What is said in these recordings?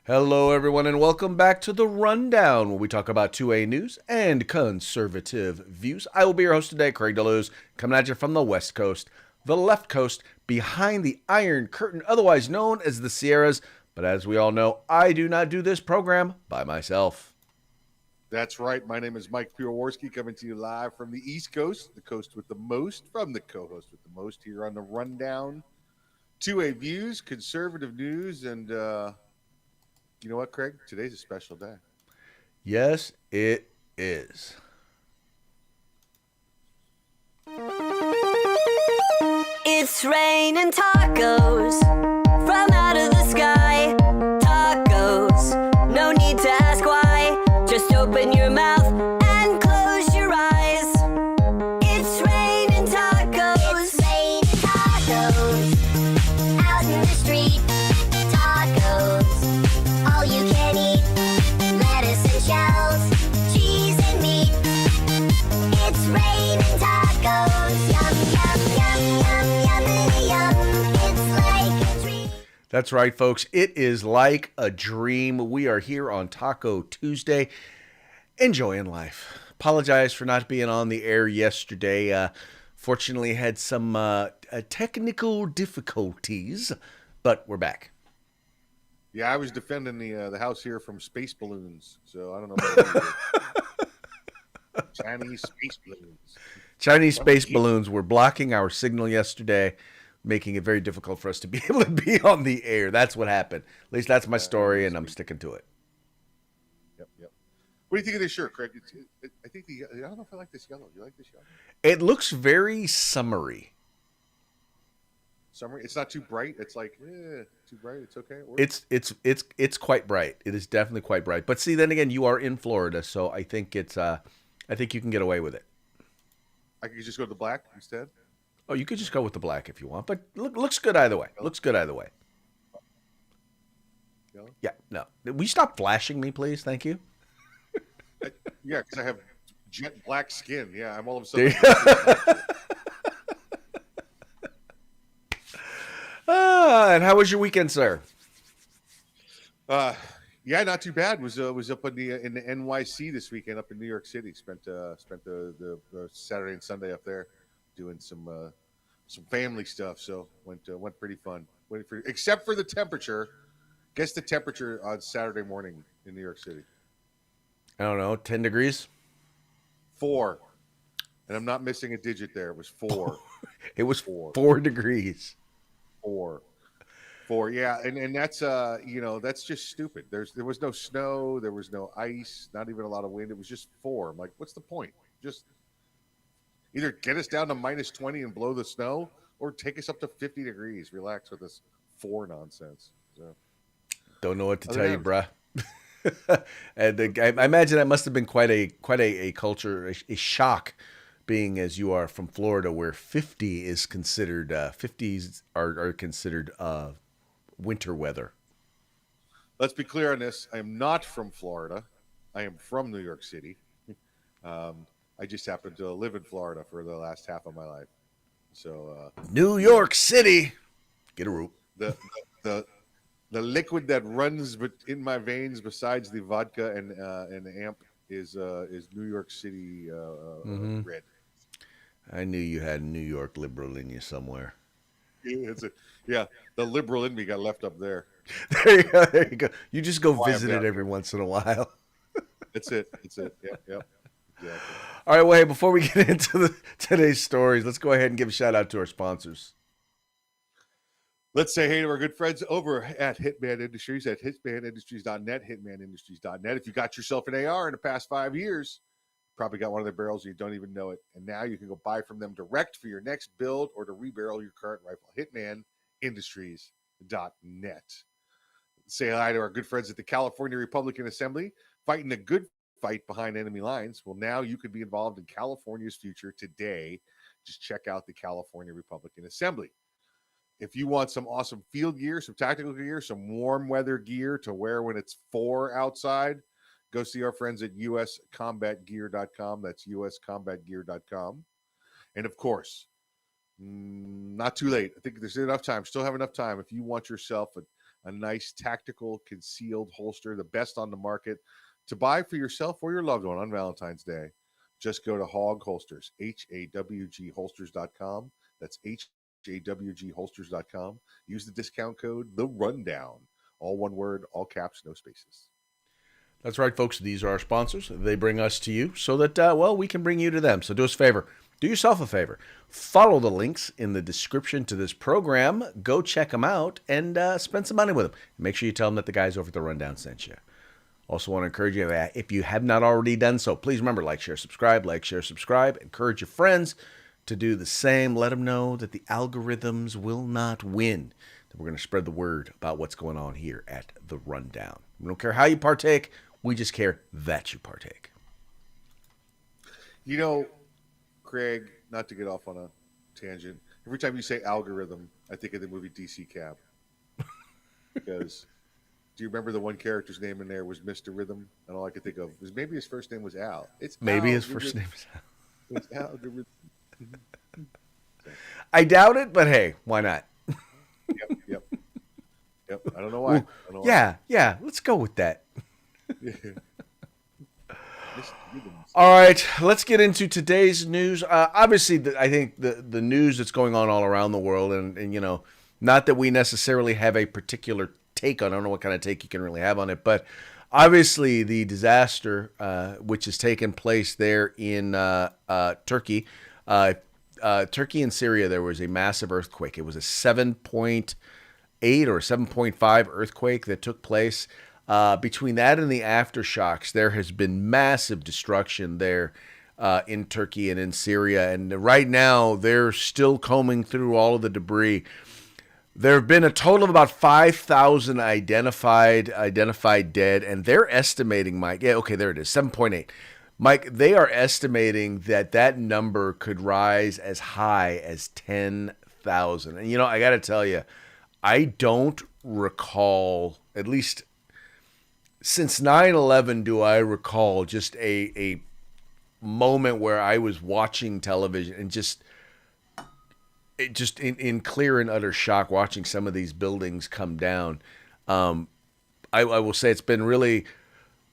Hello, everyone, and welcome back to The Rundown, where we talk about 2A news and conservative views. I will be your host today, Craig DeLuz, coming at you from the West Coast, the left coast, behind the Iron Curtain, otherwise known as the Sierras. But as we all know, I do not do this program by myself. That's right. My name is Mike Pirowarski, coming to you live from the East Coast, the coast with the most, from the co-host with the most here on The Rundown. 2A views, conservative news, and you know what, Craig? Today's a special day. Yes, it is. It's raining tacos from out of the sky. Tacos, no need to ask why. Just open your mouth and close your eyes. It's raining tacos. It's raining tacos out in the street. Tacos, all you can eat. Lettuce and shells, cheese and meat. It's raining tacos. Yum, yum, yum, yum, yum, yum. It's like a dream. That's right, folks. It is like a dream. We are here on Taco Tuesday, enjoying life. Apologize for not being on the air yesterday. Fortunately, had some technical difficulties, but we're back. Yeah, I was defending the house here from space balloons, so I don't know about you. Chinese space balloons. Chinese space balloons were blocking our signal yesterday, making it very difficult for us to be able to be on the air. That's what happened. At least that's my story, and I'm sticking to it. Yep. What do you think of this shirt, Craig? I think I don't know if I like this yellow. You like this yellow? It looks very summery. Summer. It's not too bright. It's like too bright. It's okay. It works. It's quite bright. It is definitely quite bright. But see, then again, you are in Florida, so I think I think you can get away with it. I could just go to the black instead. Oh, you could just go with the black if you want, but looks good either way. Looks good either way. Yellow? Yeah, no. Will you stop flashing me, please? Thank you. Yeah, because I have jet black skin. Yeah, I'm all of a There sudden. you- And how was your weekend, sir? Yeah, not too bad. Was up in the NYC this weekend, up in New York City. Spent the Saturday and Sunday up there, doing some family stuff. So went pretty fun. Except for the temperature. Guess the temperature on Saturday morning in New York City. I don't know, 10 degrees? 4. And I'm not missing a digit there. It was 4. It was 4. 4 degrees. 4. Yeah, and that's that's just stupid. There was no snow, there was no ice, not even a lot of wind. It was just 4. I'm like, what's the point? Just either get us down to minus 20 and blow the snow, or take us up to 50 degrees. Relax with this 4 nonsense. So Don't know what to Other tell you, than- bruh. And I imagine that must have been quite a culture, a shock, being as you are from Florida, where 50 is considered 50s are considered winter weather. Let's be clear on this. I am not from Florida. I am from New York City. I just happen to live in Florida for the last half of my life. So New York City, get a rope. the the liquid that runs in my veins, besides the vodka and the amp, is New York City red. I knew you had New York liberal in you somewhere. Yeah, the liberal in me got left up there. There you go. There you go. You just go Why I'm visit it down every once in a while. That's it. Yep. Exactly. All right, well, hey, before we get into today's stories, let's go ahead and give a shout out to our sponsors. Let's say hey to our good friends over at Hitman Industries at hitmanindustries.net, hitmanindustries.net. If you got yourself an AR in the past 5 years, probably got one of their barrels and you don't even know it. And now you can go buy from them direct for your next build or to rebarrel your current rifle. Hitmanindustries.net. Say hi to our good friends at the California Republican Assembly, fighting a good fight behind enemy lines. Well, now you could be involved in California's future today. Just check out the California Republican Assembly. If you want some awesome field gear, some tactical gear, some warm weather gear to wear when it's 4 outside, go see our friends at uscombatgear.com. That's uscombatgear.com. And of course, not too late. I think there's enough time. Still have enough time. If you want yourself a nice tactical concealed holster, the best on the market to buy for yourself or your loved one on Valentine's Day. Just go to Hog Holsters, HAWG holsters.com. That's HAWG holsters.com. Use the discount code The Rundown. All one word, all caps, no spaces. That's right, folks. These are our sponsors. They bring us to you so that, well, we can bring you to them. So do us a favor. Do yourself a favor. Follow the links in the description to this program. Go check them out and spend some money with them. Make sure you tell them that the guys over at The Rundown sent you. Also want to encourage you, if you have not already done so, please remember, like, share, subscribe, like, share, subscribe. Encourage your friends to do the same. Let them know that the algorithms will not win. That we're going to spread the word about what's going on here at The Rundown. We don't care how you partake. We just care that you partake. You know, Craig, not to get off on a tangent, every time you say algorithm, I think of the movie DC Cab. Because do you remember the one character's name in there was Mr. Rhythm? And all I could think of was maybe his first name was Al. It's maybe his algorithm. first name is Al. It's algorithm. I doubt it, but hey, why not? Yep. I don't know why. Yeah. Let's go with that. Mr. Rhythm. All right, let's get into today's news. Obviously, I think the news that's going on all around the world, and you know, not that we necessarily have a particular take on. I don't know what kind of take you can really have on it, but obviously the disaster which has taken place there in Turkey, Turkey and Syria, there was a massive earthquake. It was a 7.8 or 7.5 earthquake that took place. Between that and the aftershocks, there has been massive destruction there in Turkey and in Syria. And right now, they're still combing through all of the debris. There have been a total of about 5,000 identified dead, and they're estimating, Mike. Yeah, okay, there it is, 7.8. Mike, they are estimating that number could rise as high as 10,000. And, you know, I got to tell you, I don't recall, at least since 9/11, do I recall just a moment where I was watching television and just in clear and utter shock watching some of these buildings come down. I will say it's been really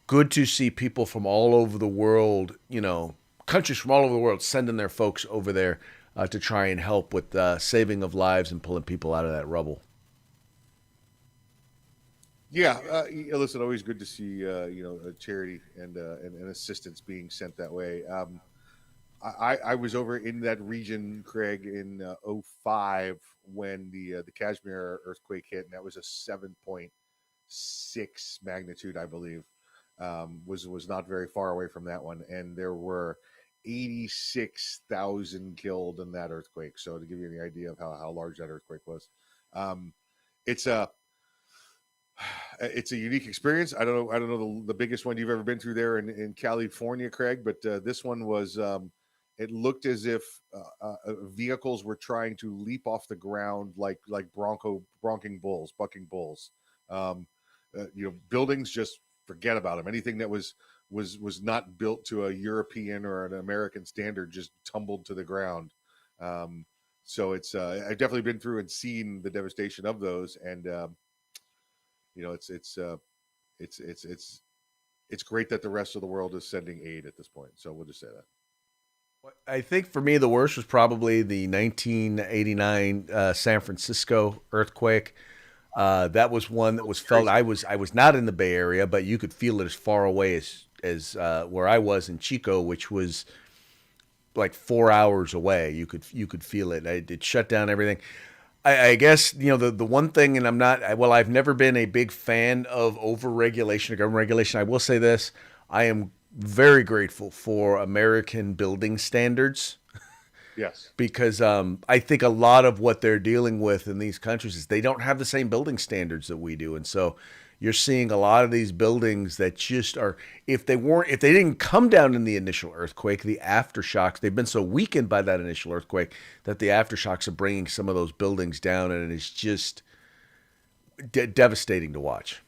good to see people from all over the world, you know, countries from all over the world sending their folks over there to try and help with saving of lives and pulling people out of that rubble. Yeah, listen, always good to see charity and assistance being sent that way. I was over in that region, Craig, in 2005 when the Kashmir earthquake hit, and that was a 7.6 magnitude, I believe. Was not very far away from that one, and there were 86,000 killed in that earthquake. So to give you the idea of how large that earthquake was, it's a unique experience. I don't know the biggest one you've ever been through there in California, Craig, but this one was. It looked as if vehicles were trying to leap off the ground like bucking bulls. Buildings, just forget about them. Anything that was not built to a European or an American standard just tumbled to the ground. So it's I've definitely been through and seen the devastation of those, and it's great that the rest of the world is sending aid at this point. So we'll just say that. I think for me, the worst was probably the 1989 San Francisco earthquake. That was one that was felt. I was not in the Bay Area, but you could feel it as far away as where I was in Chico, which was like 4 hours away. You could feel it. It shut down everything. I guess, the one thing, and I've never been a big fan of over-regulation or government regulation. I will say this, I am very grateful for American building standards. Yes. Because I think a lot of what they're dealing with in these countries is they don't have the same building standards that we do. And so you're seeing a lot of these buildings that just are, if they didn't come down in the initial earthquake, the aftershocks, they've been so weakened by that initial earthquake that the aftershocks are bringing some of those buildings down, and it's just devastating to watch.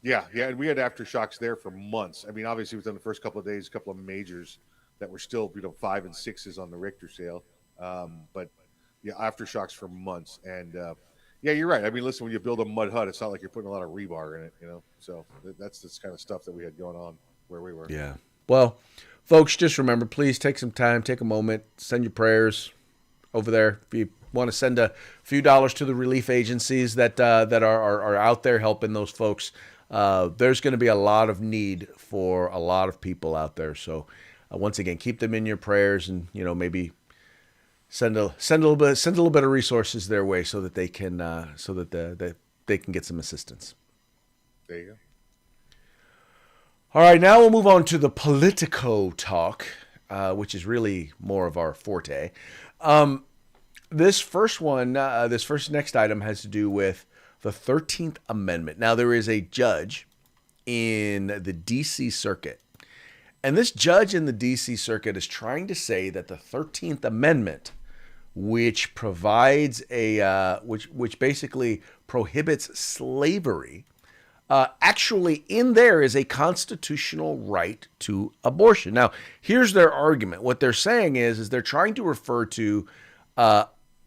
Yeah, and we had aftershocks there for months. I mean, obviously within the first couple of days, a couple of majors that were still, 5 and 6s on the Richter scale. But yeah, aftershocks for months. And Yeah, you're right. I mean, listen, when you build a mud hut, it's not like you're putting a lot of rebar in it, So that's this kind of stuff that we had going on where we were. Yeah. Well, folks, just remember, please take some time, take a moment, send your prayers over there. If you want to send a few dollars to the relief agencies that are out there helping those folks, there's going to be a lot of need for a lot of people out there. So once again, keep them in your prayers, and maybe send a little bit of resources their way so that they can they can get some assistance. There you go. All right, now we'll move on to the Politico talk, which is really more of our forte. This first next item has to do with the 13th Amendment. Now, there is a judge in the D.C. Circuit, and this judge in the D.C. Circuit is trying to say that the 13th Amendment, which provides which basically prohibits slavery, actually in there is a constitutional right to abortion. Now, here's their argument. What they're saying is they're trying to refer to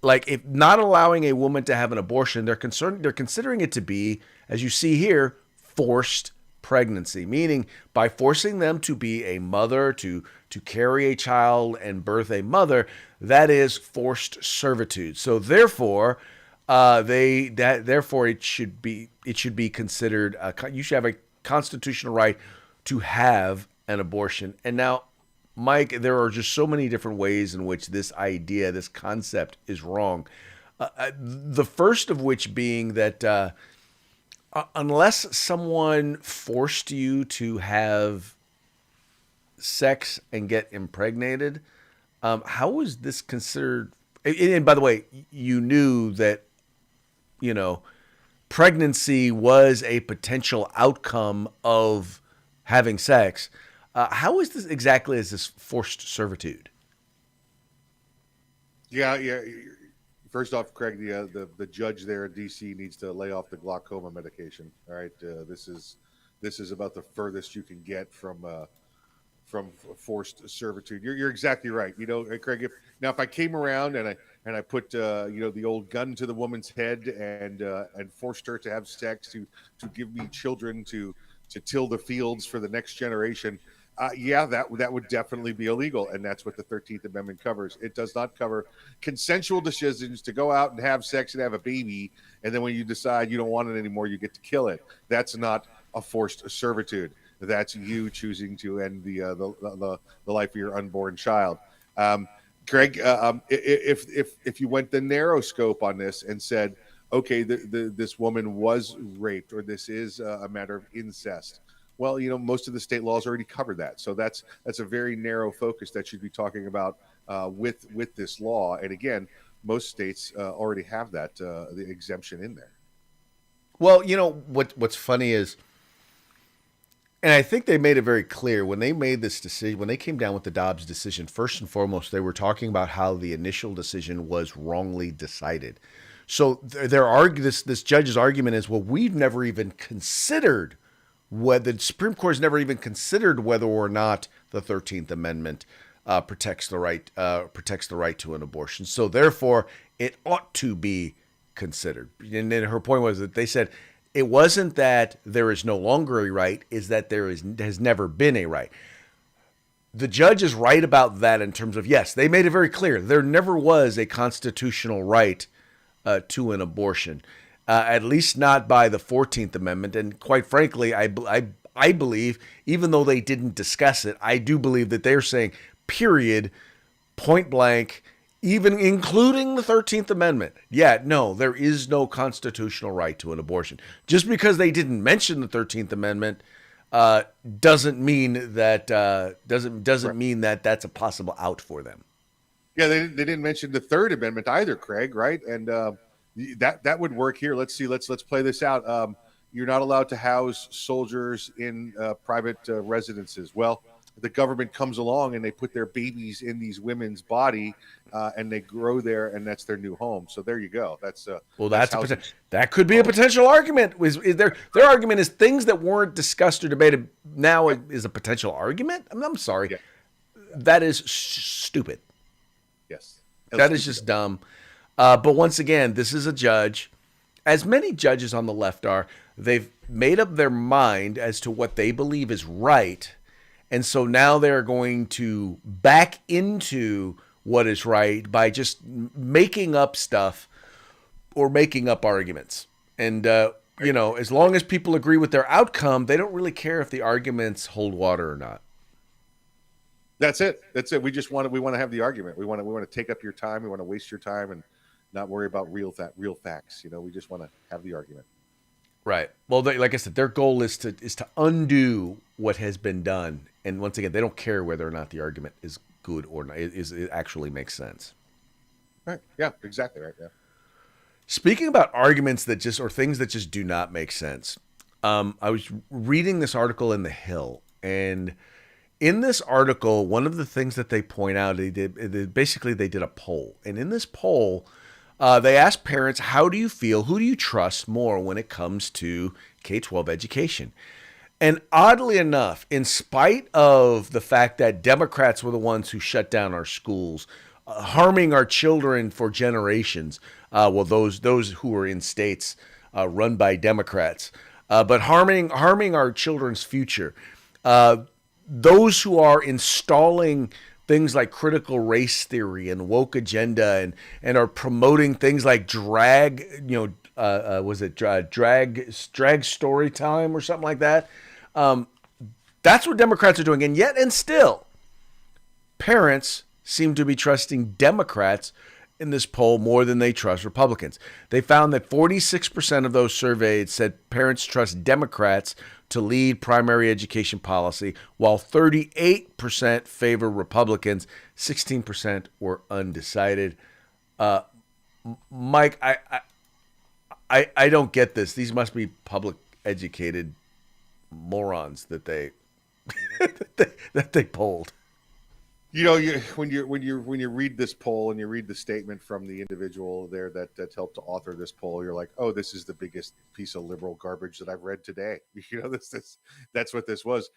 like if not allowing a woman to have an abortion, they're considering it to be, as you see here, forced pregnancy, meaning by forcing them to be a mother, to carry a child and birth a mother, that is forced servitude. So therefore, it should be considered you should have a constitutional right to have an abortion. And now, Mike, there are just so many different ways in which this concept is wrong. The first of which being that unless someone forced you to have sex and get impregnated, how is this considered? And by the way, you knew that, pregnancy was a potential outcome of having sex. How is this exactly as this forced servitude? Yeah. First off, Craig, the judge there in D.C. needs to lay off the glaucoma medication. All right, this is about the furthest you can get from forced servitude. You're exactly right. Craig. If I came around and I put the old gun to the woman's head and forced her to have sex to give me children to till the fields for the next generation. That would definitely be illegal, and that's what the 13th Amendment covers. It does not cover consensual decisions to go out and have sex and have a baby, and then when you decide you don't want it anymore, you get to kill it. That's not a forced servitude. That's you choosing to end the life of your unborn child. Greg, if you went the narrow scope on this and said, okay, this woman was raped, or this is a matter of incest. Well, most of the state laws already cover that. So that's a very narrow focus that you'd be talking about with this law. And again, most states already have that the exemption in there. Well, what's funny is, and I think they made it very clear when they made this decision, when they came down with the Dobbs decision, first and foremost, they were talking about how the initial decision was wrongly decided. So this judge's argument is, well, we've never even considered whether the Supreme Court has never even considered whether or not the 13th Amendment protects the right to an abortion. So therefore, it ought to be considered. And then her point was that they said it wasn't that there is no longer a right, is that has never been a right. The judge is right about that in terms of, yes, they made it very clear there never was a constitutional right to an abortion. At least not by the 14th Amendment. And quite frankly, I believe, even though they didn't discuss it, I do believe that they're saying, period, point blank, even including the 13th Amendment. Yeah, no, there is no constitutional right to an abortion. Just because they didn't mention the 13th Amendment doesn't mean that mean that that's a possible out for them. Yeah, they didn't mention the Third Amendment either, Craig, right? And that would work here. Let's see. Let's play this out. You're not allowed to house soldiers in private residences. Well, the government comes along and they put their babies in these women's body and they grow there, and that's their new home. So there you go. That could be a potential argument. Their argument is things that weren't discussed or debated now is a potential argument. I'm sorry. Yeah. That is stupid. Yes. That is just dumb. But once again, this is a judge as many judges on the left are, they've made up their mind as to what they believe is right. And so now they're going to back into what is right by just making up stuff or making up arguments. And, as long as people agree with their outcome, they don't really care if the arguments hold water or not. That's it. We want to have the argument. We want to take up your time. We want to waste your time and not worry about real facts. We just want to have the argument. Right. Well, like I said, their goal is to undo what has been done. And once again, they don't care whether or not the argument is good or not. It actually makes sense. Right. Yeah. Exactly. Right. Yeah. Speaking about arguments or things that just do not make sense, I was reading this article in The Hill, and in this article, one of the things that they point out, they did a poll, and in this poll, they asked parents, "How do you feel? Who do you trust more when it comes to K-12 education?" And oddly enough, in spite of the fact that Democrats were the ones who shut down our schools, harming our children for generations, those who were in states run by Democrats, but harming our children's future, those who are installing things like critical race theory and woke agenda and are promoting things like drag story time or something like that. That's what Democrats are doing. And still, parents seem to be trusting Democrats in this poll more than they trust Republicans. They found that 46% of those surveyed said parents trust Democrats to lead primary education policy, while 38% favor Republicans, 16% were undecided. Mike, I don't get this. These must be public educated morons that they that they polled. When you read this poll and you read the statement from the individual there that helped to author this poll, you're like, oh, this is the biggest piece of liberal garbage that I've read today. That's what this was.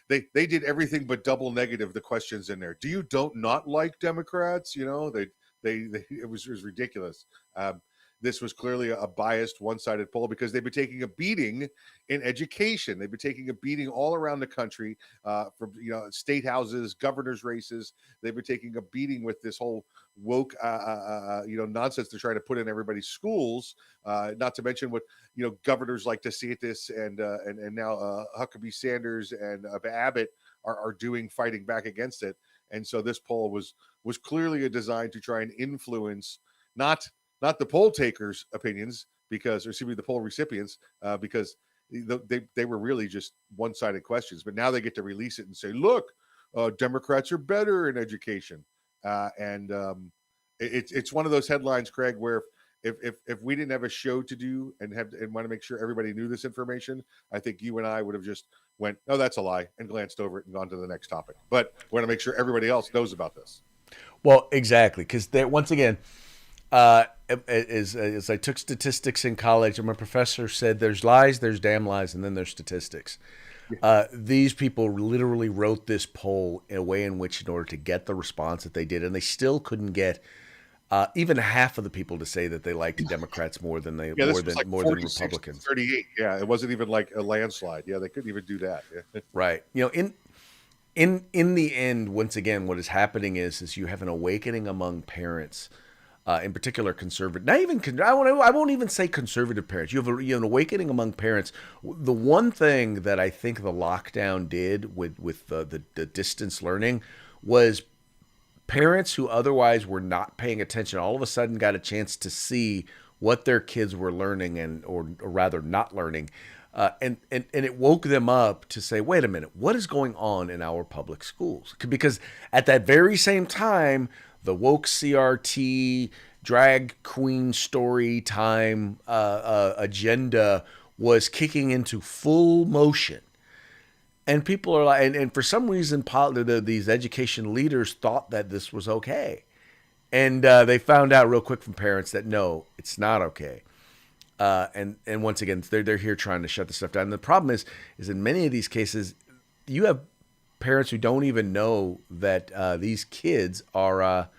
They did everything but double negative the questions in there. Do you not like Democrats? It was ridiculous. This was clearly a biased, one-sided poll because they've been taking a beating in education. They've been taking a beating all around the country from state houses, governors' races. They've been taking a beating with this whole woke nonsense they're trying to put in everybody's schools. Not to mention what governors like DeSantis and now Huckabee Sanders and Abbott are doing, fighting back against it. And so this poll was clearly a design to try and influence not the poll takers' opinions, the poll recipients, because they were really just one-sided questions. But now they get to release it and say, look, Democrats are better in education. It's one of those headlines, Craig, where if we didn't have a show to do and want to make sure everybody knew this information, I think you and I would have just went, oh, that's a lie, and glanced over it and gone to the next topic. But we want to make sure everybody else knows about this. Well, exactly, because once again, as I took statistics in college, and my professor said, there's lies, there's damn lies, and then there's statistics. These people literally wrote this poll in a way in which, in order to get the response that they did, and they still couldn't get even half of the people to say that they liked Democrats more than Republicans. 38. Yeah, it wasn't even like a landslide. Yeah, they couldn't even do that. Yeah. Right. In the end, once again, what is happening is you have an awakening among parents. In particular, conservative. Not even. I won't even say conservative parents. You have an awakening among parents. The one thing that I think the lockdown did with the distance learning was parents who otherwise were not paying attention all of a sudden got a chance to see what their kids were learning or rather not learning, and it woke them up to say, wait a minute, what is going on in our public schools? Because at that very same time, the woke CRT, drag queen story time agenda was kicking into full motion. And people are like, and for some reason, these education leaders thought that this was okay. And they found out real quick from parents that no, it's not okay. And once again, they're here trying to shut the stuff down. And the problem is in many of these cases, you have parents who don't even know that these kids are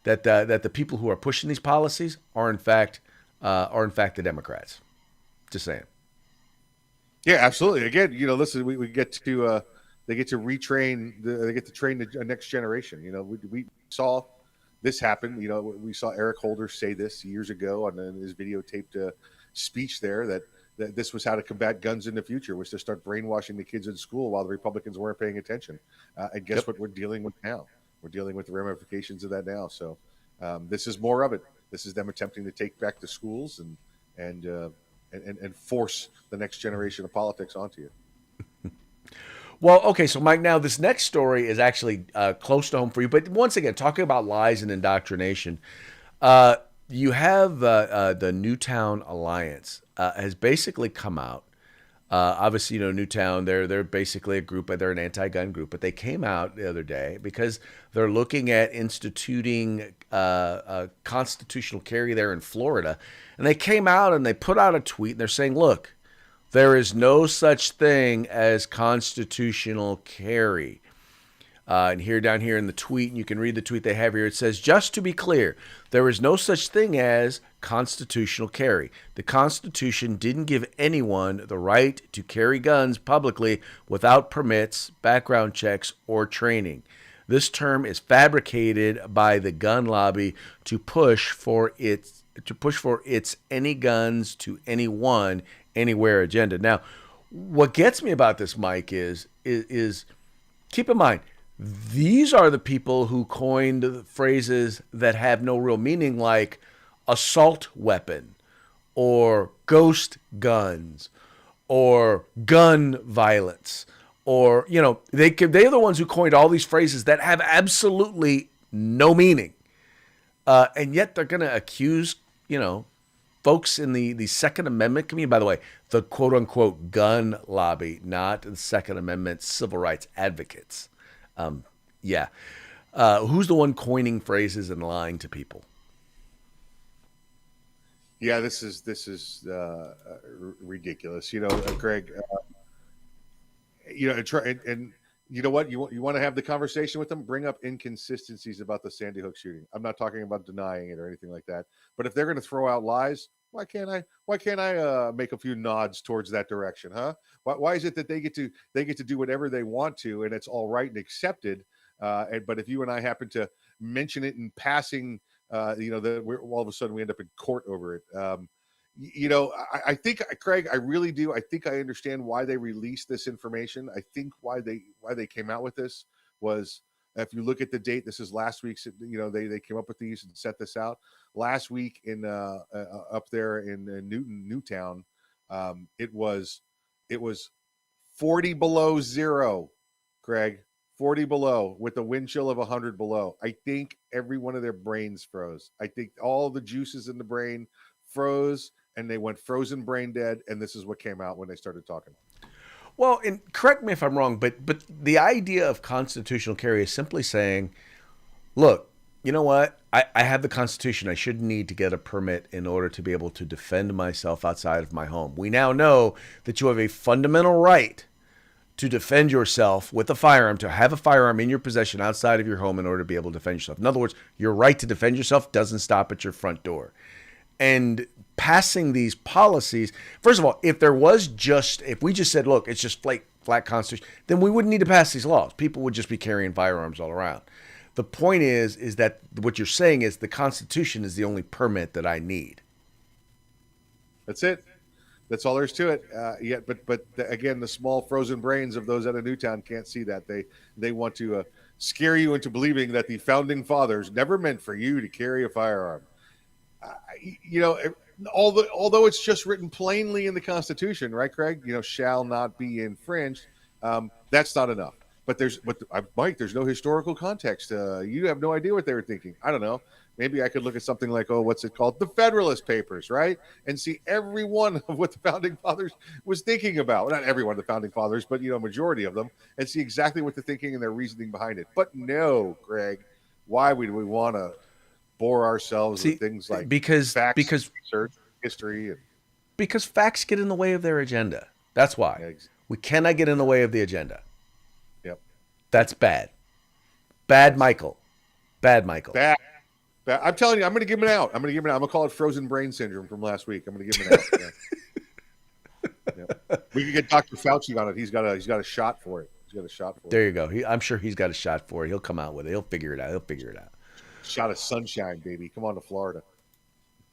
that the people who are pushing these policies are in fact are in fact the Democrats. Just saying. Yeah, absolutely. Again, listen, we get to they get to retrain they get to train the next generation. We saw this happen. We saw Eric Holder say this years ago on his videotaped speech there that this was how to combat guns in the future, was to start brainwashing the kids in school while the Republicans weren't paying attention. And guess what we're dealing with now? We're dealing with the ramifications of that now. So this is more of it. This is them attempting to take back the schools and force the next generation of politics onto you. Well, okay, so Mike, now this next story is actually close to home for you. But once again, talking about lies and indoctrination, you have the Newtown Alliance has basically come out. Obviously, Newtown, they're basically a group, they're an anti-gun group, but they came out the other day because they're looking at instituting constitutional carry there in Florida. And they came out and they put out a tweet and they're saying, look, there is no such thing as constitutional carry. And down here in the tweet, and you can read the tweet they have here, it says, just to be clear, there is no such thing as constitutional carry. The Constitution didn't give anyone the right to carry guns publicly without permits, background checks, or training. This term is fabricated by the gun lobby to push for its any guns to anyone, anywhere agenda. Now, what gets me about this, Mike, is keep in mind, these are the people who coined phrases that have no real meaning, like assault weapon or ghost guns or gun violence, or they're the ones who coined all these phrases that have absolutely no meaning, and yet they're going to accuse folks in the Second Amendment community. By the way, the quote unquote gun lobby, not the Second Amendment civil rights advocates. Who's the one coining phrases and lying to people? Yeah, this is ridiculous. Greg. And you know what? You want to have the conversation with them. Bring up inconsistencies about the Sandy Hook shooting. I'm not talking about denying it or anything like that. But if they're going to throw out lies, why can't I make a few nods towards that direction, huh? Why is it that they get to do whatever they want to, and it's all right and accepted? But if you and I happen to mention it in passing, that all of a sudden we end up in court over it. I think, Craig, I really do. I think I understand why they released this information. I think why they came out with this was, if you look at the date, this is last week's. They came up with these and set this out last week in up there in Newtown. It was 40 below zero, Craig. 40 below with a wind chill of 100 below. I think every one of their brains froze. I think all the juices in the brain froze, and they went frozen brain dead. And this is what came out when they started talking. Well, and correct me if I'm wrong, but the idea of constitutional carry is simply saying, look, you know what? I have the Constitution. I shouldn't need to get a permit in order to be able to defend myself outside of my home. We now know that you have a fundamental right to defend yourself with a firearm, to have a firearm in your possession outside of your home in order to be able to defend yourself. In other words, your right to defend yourself doesn't stop at your front door. And passing these policies, first of all, if we just said, look, it's just flat Constitution, then we wouldn't need to pass these laws. People would just be carrying firearms all around. The point is that what you're saying is the Constitution is the only permit that I need. That's it. That's all there is to it. But again, the small frozen brains of those out of Newtown can't see that. They want to scare you into believing that the founding fathers never meant for you to carry a firearm. Although it's just written plainly in the Constitution, right, Craig? Shall not be infringed. That's not enough. But Mike, there's no historical context. You have no idea what they were thinking. I don't know. Maybe I could look at something like, what's it called? The Federalist Papers, right? And see every one of what the founding fathers was thinking about. Well, not every one of the founding fathers, but, majority of them, and see exactly what they're thinking and their reasoning behind it. But no, Greg, why would we want to bore ourselves with things like facts, research, history? Because facts get in the way of their agenda. That's why. Yeah, we cannot get in the way of the agenda. Yep. That's bad. Bad Michael. Bad Michael. Bad I'm telling you, I'm going to give him an out. I'm going to call it frozen brain syndrome from last week. I'm going to give him an out. Yeah. Yeah. We could get Dr. Fauci on it. He's got a shot for it. He's got a shot for There it. you go. I'm sure he's got a shot for it. He'll come out with it. He'll figure it out. Shot of sunshine, baby. Come on to Florida.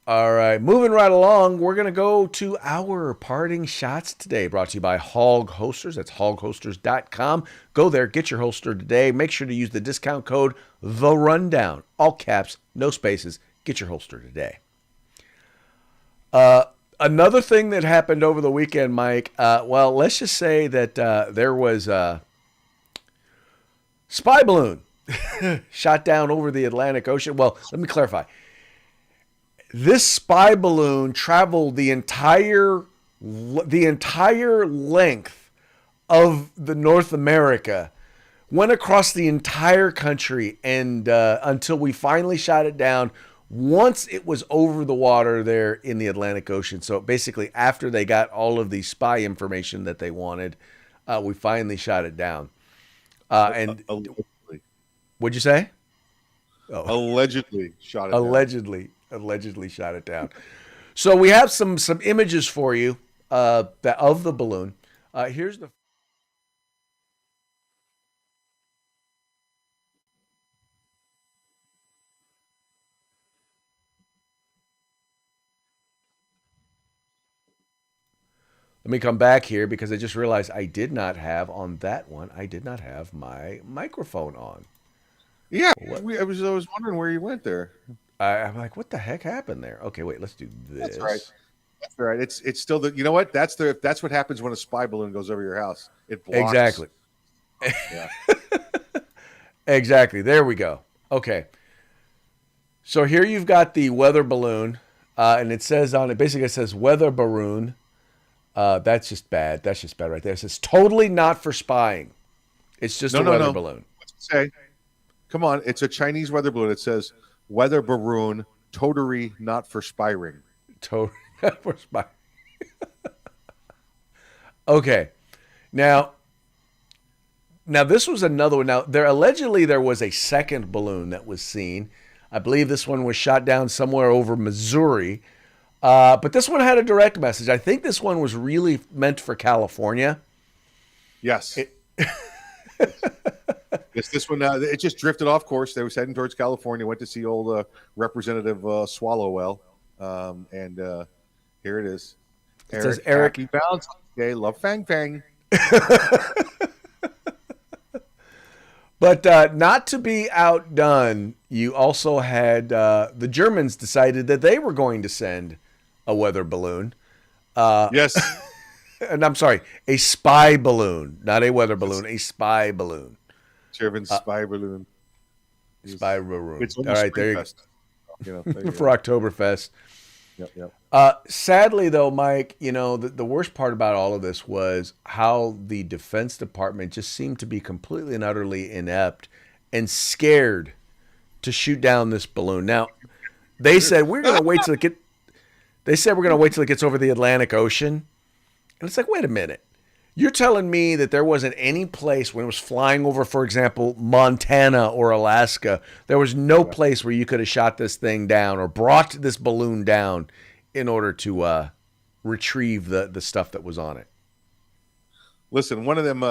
All right, moving right along, we're going to go to our parting shots today, brought to you by Hog Holsters. That's hogholsters.com. Go there, get your holster today. Make sure to use the discount code The Rundown. All caps, no spaces. Get your holster today. Another thing that happened over the weekend, Mike, well, let's just say that there was a spy balloon shot down over the Atlantic Ocean. Well, let me clarify. This spy balloon traveled the entire length of the North America, went across the entire country, and until we finally shot it down once it was over the water there in the Atlantic Ocean. So basically, after they got all of the spy information that they wanted, we finally shot it down. And Allegedly. What'd you say? Allegedly shot it down. Allegedly shot it down. So we have some images for you of the balloon. Here's the. Let me come back here because I just realized I did not have on that one. I did not have my microphone on. Yeah, I was wondering where you went there. I'm like, what the heck happened there? Okay, wait, let's do this. That's right. That's right. It's still you know what? That's what happens when a spy balloon goes over your house. It blocks. Exactly. Yeah. Exactly. There we go. Okay. So here you've got the weather balloon, and it says on it, basically it says weather balloon. That's just bad. That's just bad right there. It says totally not for spying. It's just a weather balloon. What's it say? Come on. It's a Chinese weather balloon. It says weather balloon, totally not for spying. Totally not for spying. Okay. Now this was another one. Now there was a second balloon that was seen. I believe this one was shot down somewhere over Missouri. But this one had a direct message. I think this one was really meant for California. Yes. This one, it just drifted off course. They was heading towards California, went to see old Representative Swallowwell. And here it is. It says Eric. Happy Valentine's Day. Love Fang Fang. But not to be outdone, you also had the Germans decided that they were going to send a weather balloon. Yes. And I'm sorry, a spy balloon, not a weather balloon, a spy balloon. German spy balloon. Spy balloon. It's all right, there you go. For Oktoberfest. Yep. Sadly, though, Mike, the worst part about all of this was how the Defense Department just seemed to be completely and utterly inept and scared to shoot down this balloon. Now, they said we're going to wait till it get. They said we're going to wait till it gets over the Atlantic Ocean, and it's like, wait a minute. You're telling me that there wasn't any place when it was flying over, for example, Montana or Alaska, there was no place where you could have shot this thing down or brought this balloon down in order to retrieve the stuff that was on it. Listen, one of them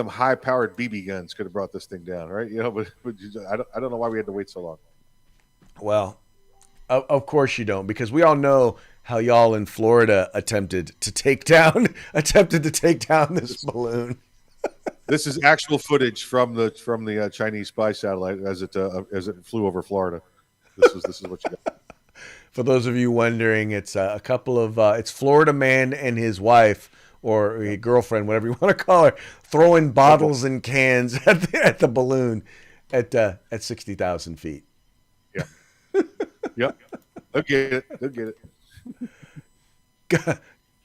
high-powered BB guns could have brought this thing down, right? But I don't know why we had to wait so long. Well, of course you don't, because we all know how y'all in Florida attempted to take down this balloon. This is actual footage from the Chinese spy satellite as it flew over Florida. This is what you got. For those of you wondering, it's a couple of it's Florida man and his wife or a girlfriend, whatever you want to call her, throwing bottles and cans at the balloon at 60,000 feet. Yeah. Yep. They'll get it.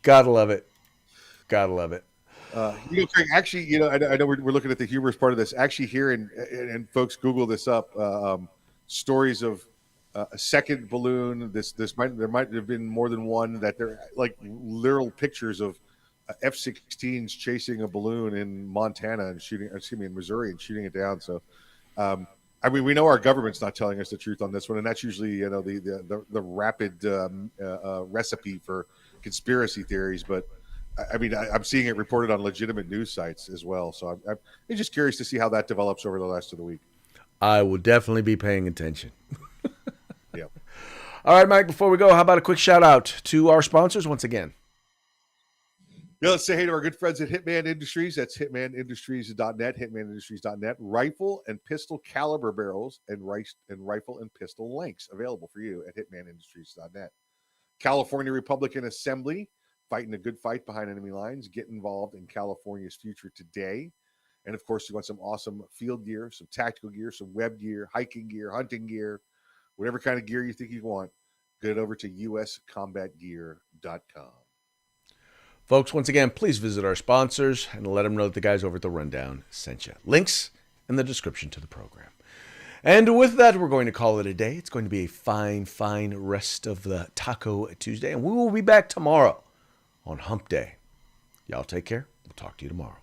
Gotta love it. Craig, actually, I know we're looking at the humorous part of this. Actually, here and folks Google this up. Stories of a second balloon. There might have been more than one. That they're like literal pictures of F-16s chasing a balloon in Montana and in Missouri and shooting it down. So I mean, we know our government's not telling us the truth on this one, and that's usually, the rapid recipe for conspiracy theories. But I mean, I'm seeing it reported on legitimate news sites as well. So I'm just curious to see how that develops over the rest of the week. I will definitely be paying attention. Yeah. All right, Mike, before we go, how about a quick shout out to our sponsors once again? Yeah, let's say hey to our good friends at Hitman Industries. That's hitmanindustries.net, hitmanindustries.net. Rifle and pistol caliber barrels and rifle and pistol lengths available for you at hitmanindustries.net. California Republican Assembly, fighting a good fight behind enemy lines. Get involved in California's future today. And of course, you want some awesome field gear, some tactical gear, some web gear, hiking gear, hunting gear, whatever kind of gear you think you want. Get over to uscombatgear.com. Folks, once again, please visit our sponsors and let them know that the guys over at The Rundown sent you. Links in the description to the program. And with that, we're going to call it a day. It's going to be a fine, fine rest of the Taco Tuesday, and we will be back tomorrow on Hump Day. Y'all take care. We'll talk to you tomorrow.